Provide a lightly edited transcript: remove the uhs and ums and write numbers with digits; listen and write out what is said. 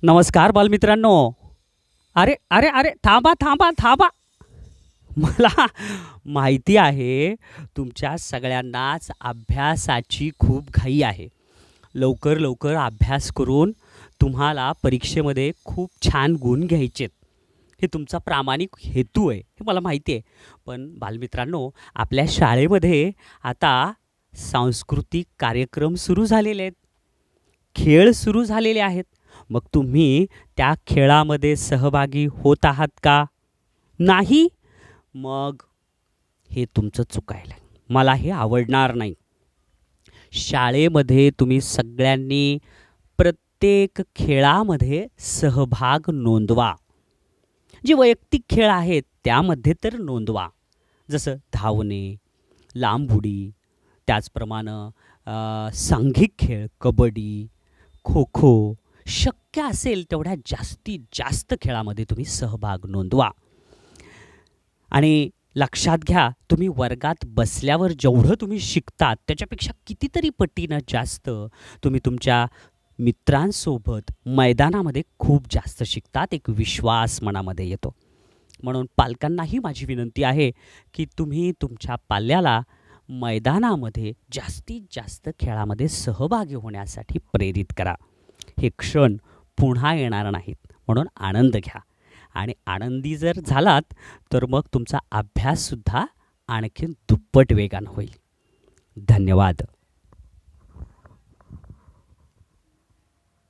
नमस्कार बालमित्रांनो. अरे अरे अरे थांबा थांबा थांबा. मला माहिती आहे तुमच्या सगळ्यांनाच अभ्यासाची खूप घाई आहे. लवकर लवकर अभ्यास करून तुम्हाला परीक्षेमध्ये खूप छान गुण घ्यायचेत. हे तुमचा प्रामाणिक हेतू आहे, हे मला माहिती आहे. पण बालमित्रांनो, आपल्या शाळेमध्ये आता सांस्कृतिक कार्यक्रम सुरू झालेले आहेत. खेळ सुरू झालेले आहेत. मग तुम्ही त्या खेळामध्ये सहभागी होत आहात का? नाही? मग हे तुमचं चुकायलंय. मला हे आवडणार नाही. शाळेमध्ये तुम्ही सगळ्यांनी प्रत्येक खेळामध्ये सहभाग नोंदवा. जे वैयक्तिक खेळ आहेत त्यामध्ये तर नोंदवा. जसं धावणे, लांब उडी, त्याचप्रमाणे सांघिक खेळ, कबड्डी, खो खो. शक्य असेल तेवढ्या जास्तीत जास्त खेळामध्ये तुम्ही सहभाग नोंदवा. आणि लक्षात घ्या, तुम्ही वर्गात बसल्यावर जेवढं तुम्ही शिकतात त्याच्यापेक्षा कितीतरी पटीनं जास्त तुम्ही तुमच्या मित्रांसोबत मैदानामध्ये खूप जास्त शिकतात. एक विश्वास मनामध्ये येतो. म्हणून पालकांनाही माझी विनंती आहे की तुम्ही तुमच्या पाल्याला मैदानामध्ये जास्तीत जास्त खेळामध्ये सहभागी होण्यासाठी प्रेरित करा. हे क्षण पुन्हा येणार नाहीत, म्हणून आनंद घ्या. आणि आनंदी जर झालात तर मग तुमचा अभ्याससुद्धा आणखीन दुप्पट वेगानं होईल. धन्यवाद.